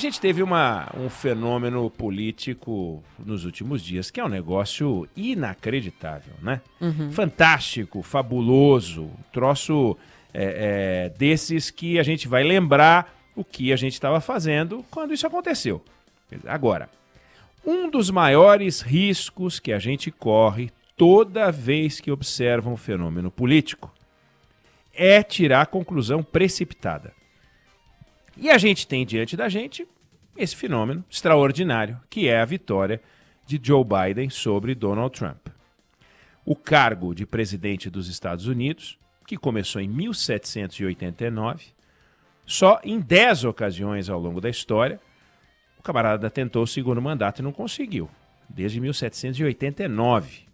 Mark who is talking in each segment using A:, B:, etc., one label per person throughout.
A: A gente teve um fenômeno político nos últimos dias que é um negócio inacreditável, né? Fantástico, fabuloso, troço desses que a gente vai lembrar o que a gente estava fazendo quando isso aconteceu. Agora, um dos maiores riscos que a gente corre toda vez que observa um fenômeno político é tirar conclusão precipitada. E a gente tem diante da gente esse fenômeno extraordinário, que é a vitória de Joe Biden sobre Donald Trump. O cargo de presidente dos Estados Unidos, que começou em 1789, só em 10 ocasiões ao longo da história, o camarada tentou o segundo mandato e não conseguiu, desde 1789.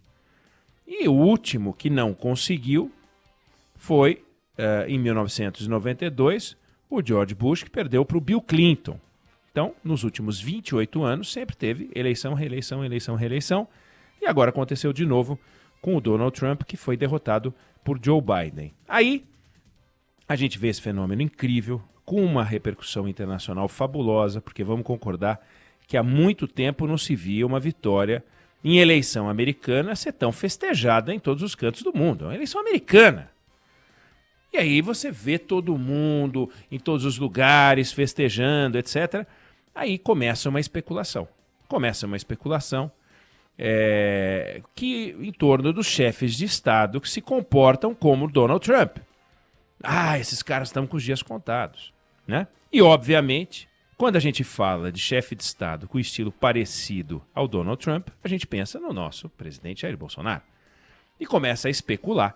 A: E o último que não conseguiu foi, em 1992, o George Bush, que perdeu para o Bill Clinton. Então, nos últimos 28 anos, sempre teve eleição, reeleição, eleição, reeleição. E agora aconteceu de novo com o Donald Trump, que foi derrotado por Joe Biden. Aí, a gente vê esse fenômeno incrível, com uma repercussão internacional fabulosa, porque vamos concordar que há muito tempo não se via uma vitória em eleição americana ser tão festejada em todos os cantos do mundo. É uma eleição americana. E aí você vê todo mundo em todos os lugares festejando, etc. Aí começa uma especulação. Que em torno dos chefes de Estado que se comportam como Donald Trump. Esses caras estão com os dias contados, né? E, obviamente, quando a gente fala de chefe de Estado com estilo parecido ao Donald Trump, a gente pensa no nosso presidente Jair Bolsonaro. E começa a especular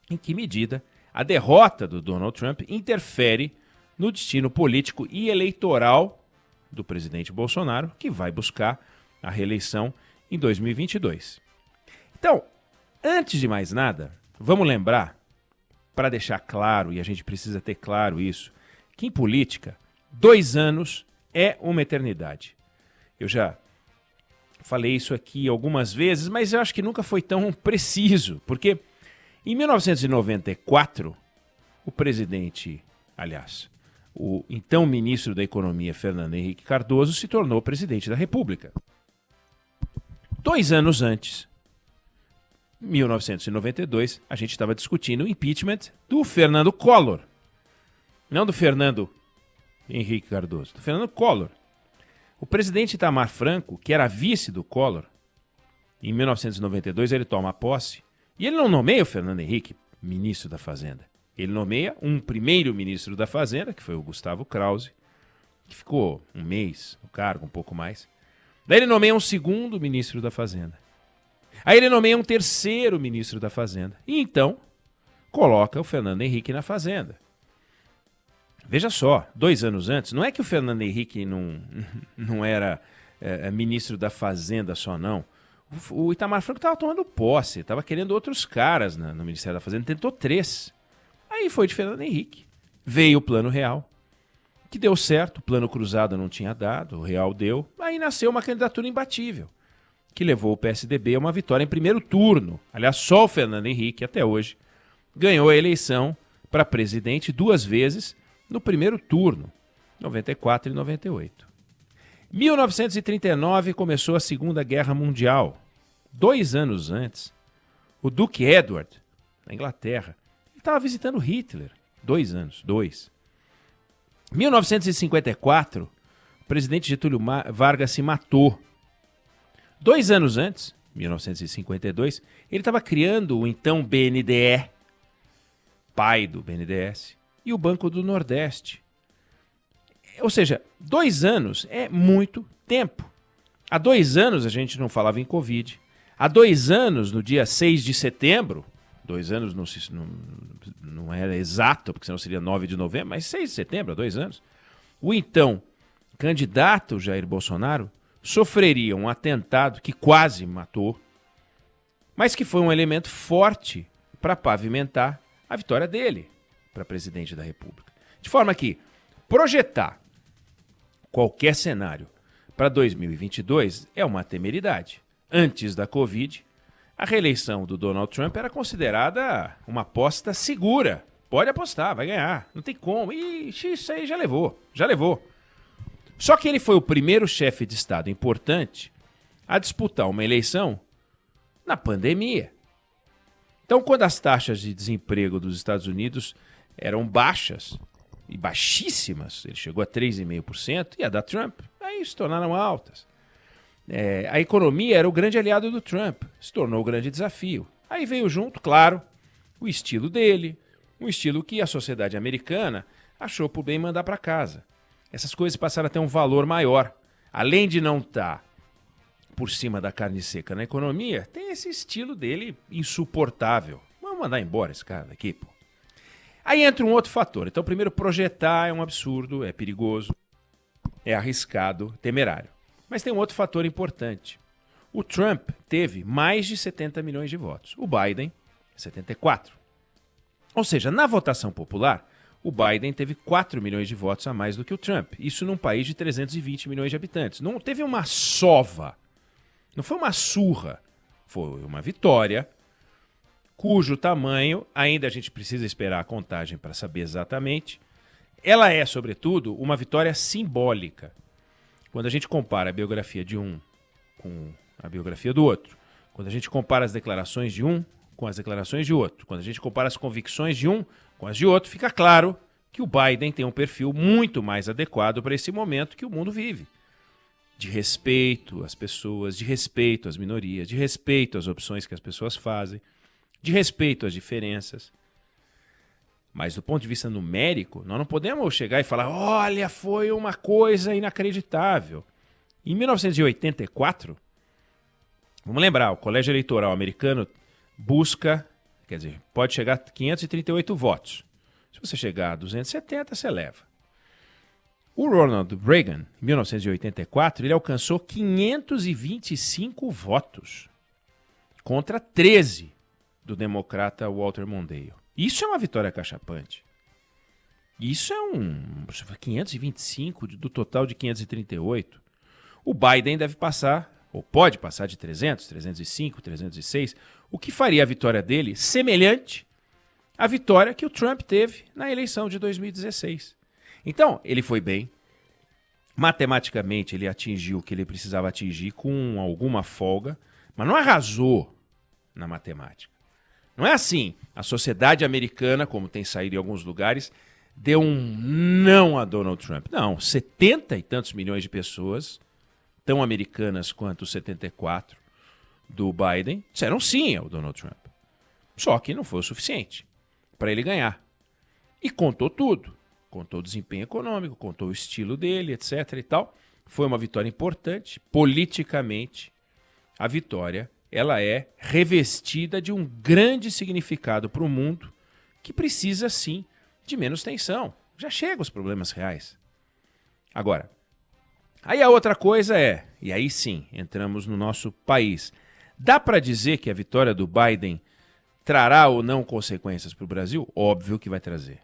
A: em que medida a derrota do Donald Trump interfere no destino político e eleitoral do presidente Bolsonaro, que vai buscar a reeleição em 2022. Então, antes de mais nada, vamos lembrar, para deixar claro, e a gente precisa ter claro isso, que em política, 2 anos é uma eternidade. Eu já falei isso aqui algumas vezes, mas eu acho que nunca foi tão preciso, porque em 1994, o então ministro da Economia, Fernando Henrique Cardoso, se tornou presidente da República. 2 anos antes, 1992, a gente estava discutindo o impeachment do Fernando Collor. Não do Fernando Henrique Cardoso, do Fernando Collor. O presidente Itamar Franco, que era vice do Collor, em 1992 ele toma posse. E ele não nomeia o Fernando Henrique ministro da Fazenda. Ele nomeia um primeiro ministro da Fazenda, que foi o Gustavo Krause, que ficou 1 mês no cargo, um pouco mais. Daí ele nomeia um segundo ministro da Fazenda. Aí ele nomeia um terceiro ministro da Fazenda. E então coloca o Fernando Henrique na Fazenda. Veja só, 2 anos antes, não é que o Fernando Henrique não era ministro da Fazenda só, não. O Itamar Franco estava tomando posse, estava querendo outros caras no Ministério da Fazenda, tentou 3. Aí foi de Fernando Henrique. Veio o Plano Real, que deu certo, o Plano Cruzado não tinha dado, o Real deu. Aí nasceu uma candidatura imbatível, que levou o PSDB a uma vitória em primeiro turno. Aliás, só o Fernando Henrique, até hoje, ganhou a eleição para presidente 2 vezes no primeiro turno, 94 e 98. 1939 começou a Segunda Guerra Mundial. 2 anos antes, o Duque Edward, na Inglaterra, estava visitando Hitler. 2 anos, 2. 1954, o presidente Getúlio Vargas se matou. 2 anos antes, 1952, ele estava criando o então BNDE, pai do BNDES, e o Banco do Nordeste. Ou seja, 2 anos é muito tempo. Há 2 anos a gente não falava em Covid. Há 2 anos, no dia 6 de setembro, 2 anos não era exato, porque senão seria 9 de novembro, mas 6 de setembro, há 2 anos, o então candidato Jair Bolsonaro sofreria um atentado que quase matou, mas que foi um elemento forte para pavimentar a vitória dele para presidente da República. De forma que projetar qualquer cenário para 2022 é uma temeridade. Antes da Covid, a reeleição do Donald Trump era considerada uma aposta segura. Pode apostar, vai ganhar, não tem como. Ixi, isso aí já levou. Só que ele foi o primeiro chefe de Estado importante a disputar uma eleição na pandemia. Então, quando as taxas de desemprego dos Estados Unidos eram baixas e baixíssimas, ele chegou a 3,5%, e a da Trump aí se tornaram altas. A economia era o grande aliado do Trump, se tornou o grande desafio. Aí veio junto, claro, o estilo dele, um estilo que a sociedade americana achou por bem mandar para casa. Essas coisas passaram a ter um valor maior. Além de não estar por cima da carne seca na economia, tem esse estilo dele insuportável. Vamos mandar embora esse cara daqui, pô. Aí entra um outro fator. Então, primeiro, projetar é um absurdo, é perigoso, é arriscado, temerário. Mas tem um outro fator importante. O Trump teve mais de 70 milhões de votos. O Biden, 74. Ou seja, na votação popular, o Biden teve 4 milhões de votos a mais do que o Trump. Isso num país de 320 milhões de habitantes. Não teve uma sova. Não foi uma surra. Foi uma vitória cujo tamanho, ainda a gente precisa esperar a contagem para saber exatamente, ela é, sobretudo, uma vitória simbólica. Quando a gente compara a biografia de um com a biografia do outro, quando a gente compara as declarações de um com as declarações de outro, quando a gente compara as convicções de um com as de outro, fica claro que o Biden tem um perfil muito mais adequado para esse momento que o mundo vive. De respeito às pessoas, de respeito às minorias, de respeito às opções que as pessoas fazem, de respeito às diferenças. Mas do ponto de vista numérico, nós não podemos chegar e falar, olha, foi uma coisa inacreditável. Em 1984, vamos lembrar, o colégio eleitoral americano busca, quer dizer, pode chegar a 538 votos. Se você chegar a 270, você leva. O Ronald Reagan, em 1984, ele alcançou 525 votos contra 13 do democrata Walter Mondale. Isso é uma vitória acachapante. Isso é 525 do total de 538. O Biden deve passar, ou pode passar de 300, 305, 306, o que faria a vitória dele semelhante à vitória que o Trump teve na eleição de 2016. Então, ele foi bem. Matematicamente, ele atingiu o que ele precisava atingir com alguma folga, mas não arrasou na matemática. Não é assim. A sociedade americana, como tem saído em alguns lugares, deu um não a Donald Trump. Não, 70 e tantos milhões de pessoas, tão americanas quanto os 74 do Biden, disseram sim ao Donald Trump. Só que não foi o suficiente para ele ganhar. E contou tudo. Contou o desempenho econômico, contou o estilo dele, etc. e tal. Foi uma vitória importante. Politicamente, a vitória ela é revestida de um grande significado para o mundo que precisa, sim, de menos tensão. Já chegam os problemas reais. Agora, aí a outra coisa é, e aí sim, entramos no nosso país. Dá para dizer que a vitória do Biden trará ou não consequências para o Brasil? Óbvio que vai trazer.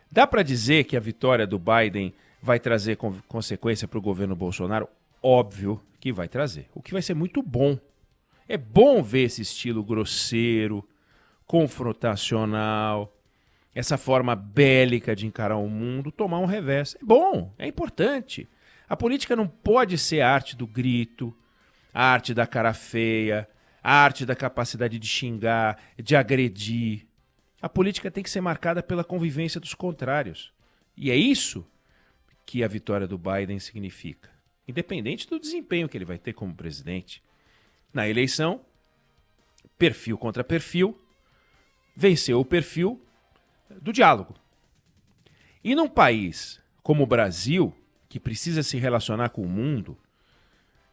A: Dá para dizer que a vitória do Biden vai trazer consequência para o governo Bolsonaro? Óbvio que vai trazer. O que vai ser muito bom. É bom ver esse estilo grosseiro, confrontacional, essa forma bélica de encarar o mundo, tomar um revés. É bom, é importante. A política não pode ser a arte do grito, a arte da cara feia, a arte da capacidade de xingar, de agredir. A política tem que ser marcada pela convivência dos contrários. E é isso que a vitória do Biden significa. Independente do desempenho que ele vai ter como presidente. Na eleição, perfil contra perfil, venceu o perfil do diálogo. E num país como o Brasil, que precisa se relacionar com o mundo,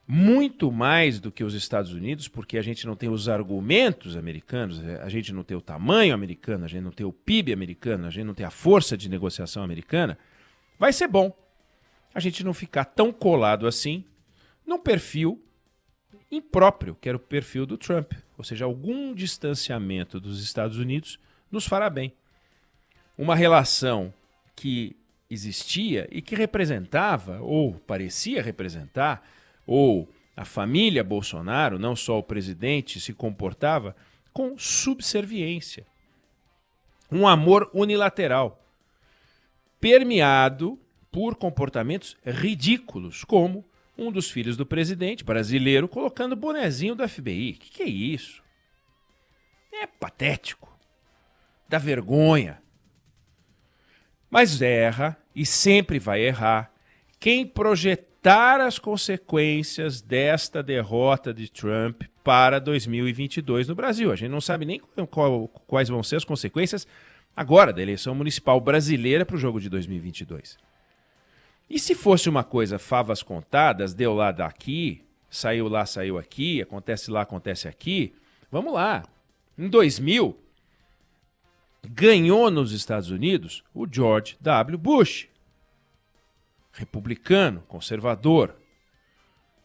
A: muito mais do que os Estados Unidos, porque a gente não tem os argumentos americanos, a gente não tem o tamanho americano, a gente não tem o PIB americano, a gente não tem a força de negociação americana, vai ser bom a gente não ficar tão colado assim num perfil impróprio, que era o perfil do Trump. Ou seja, algum distanciamento dos Estados Unidos nos fará bem. Uma relação que existia e que representava, ou parecia representar, ou a família Bolsonaro, não só o presidente, se comportava com subserviência. Um amor unilateral, permeado por comportamentos ridículos, como um dos filhos do presidente brasileiro colocando o bonezinho do FBI. Que é isso? É patético. Dá vergonha. Mas erra, e sempre vai errar, quem projetar as consequências desta derrota de Trump para 2022 no Brasil. A gente não sabe nem quais vão ser as consequências agora da eleição municipal brasileira para o jogo de 2022. E se fosse uma coisa favas contadas, deu lá daqui, saiu lá, saiu aqui, acontece lá, acontece aqui, vamos lá. Em 2000, ganhou nos Estados Unidos o George W. Bush, republicano, conservador.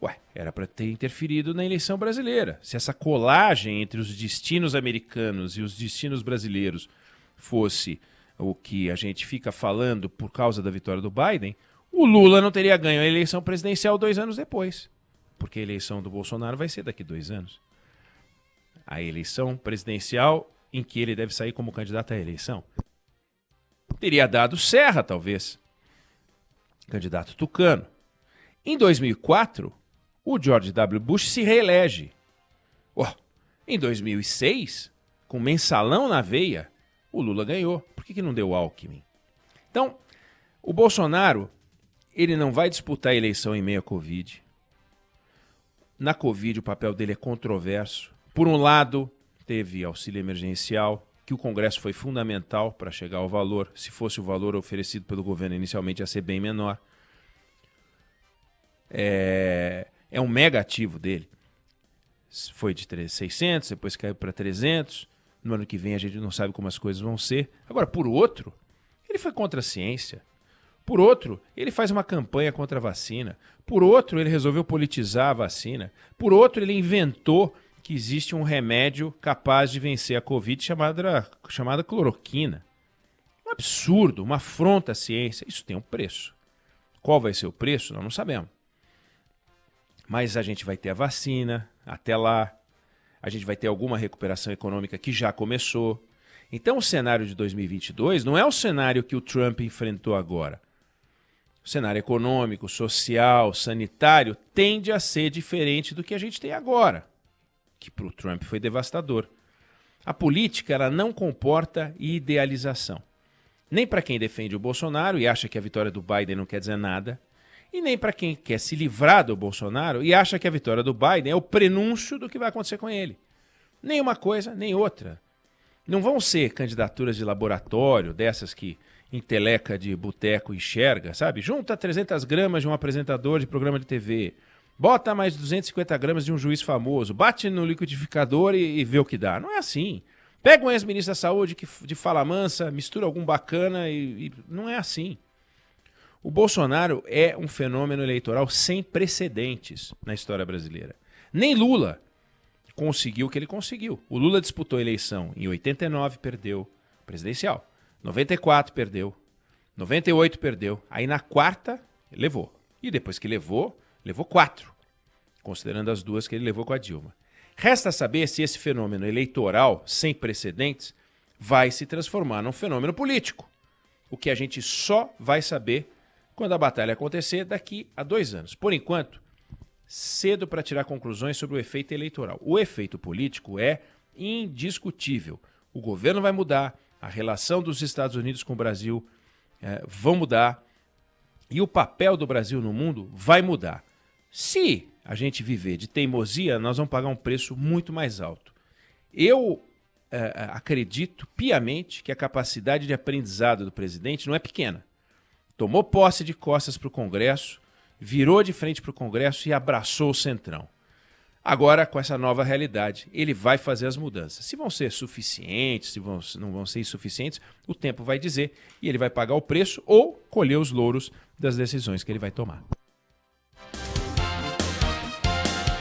A: Ué, era para ter interferido na eleição brasileira. Se essa colagem entre os destinos americanos e os destinos brasileiros fosse o que a gente fica falando por causa da vitória do Biden, o Lula não teria ganho a eleição presidencial 2 anos depois, porque a eleição do Bolsonaro vai ser daqui 2 anos. A eleição presidencial em que ele deve sair como candidato à eleição. Teria dado Serra, talvez. Candidato tucano. Em 2004, o George W. Bush se reelege. Em 2006, com mensalão na veia, o Lula ganhou. Por que não deu Alckmin? Então, o Bolsonaro, ele não vai disputar a eleição em meio à Covid. Na Covid, o papel dele é controverso. Por um lado, teve auxílio emergencial, que o Congresso foi fundamental para chegar ao valor. Se fosse o valor oferecido pelo governo inicialmente, ia ser bem menor. É um mega ativo dele. Foi de 600, depois caiu para 300. No ano que vem a gente não sabe como as coisas vão ser. Agora, por outro, ele foi contra a ciência. Por outro, ele faz uma campanha contra a vacina. Por outro, ele resolveu politizar a vacina. Por outro, ele inventou que existe um remédio capaz de vencer a Covid chamada cloroquina. Um absurdo, uma afronta à ciência. Isso tem um preço. Qual vai ser o preço? Nós não sabemos. Mas a gente vai ter a vacina até lá. A gente vai ter alguma recuperação econômica que já começou. Então o cenário de 2022 não é o cenário que o Trump enfrentou agora. O cenário econômico, social, sanitário tende a ser diferente do que a gente tem agora, que para o Trump foi devastador. A política ela não comporta idealização. Nem para quem defende o Bolsonaro e acha que a vitória do Biden não quer dizer nada, e nem para quem quer se livrar do Bolsonaro e acha que a vitória do Biden é o prenúncio do que vai acontecer com ele. Nem uma coisa, nem outra. Não vão ser candidaturas de laboratório, dessas que enteleca de boteco enxerga, sabe? Junta 300 gramas de um apresentador de programa de TV, bota mais 250 gramas de um juiz famoso, bate no liquidificador e vê o que dá. Não é assim. Pega um ex-ministro da saúde de fala mansa, mistura algum bacana e não é assim. O Bolsonaro é um fenômeno eleitoral sem precedentes na história brasileira. Nem Lula conseguiu o que ele conseguiu. O Lula disputou a eleição em 89, perdeu presidencial. 94, perdeu. 98, perdeu. Aí na quarta, levou. E depois que levou 4, considerando as 2 que ele levou com a Dilma. Resta saber se esse fenômeno eleitoral sem precedentes vai se transformar num fenômeno político. O que a gente só vai saber quando a batalha acontecer daqui a 2 anos. Por enquanto, cedo para tirar conclusões sobre o efeito eleitoral. O efeito político é indiscutível. O governo vai mudar, a relação dos Estados Unidos com o Brasil vão mudar e o papel do Brasil no mundo vai mudar. Se a gente viver de teimosia, nós vamos pagar um preço muito mais alto. Eu acredito piamente que a capacidade de aprendizado do presidente não é pequena. Tomou posse de costas para o Congresso, virou de frente para o Congresso e abraçou o Centrão. Agora, com essa nova realidade, ele vai fazer as mudanças. Se vão ser suficientes, se não vão ser insuficientes, o tempo vai dizer e ele vai pagar o preço ou colher os louros das decisões que ele vai tomar.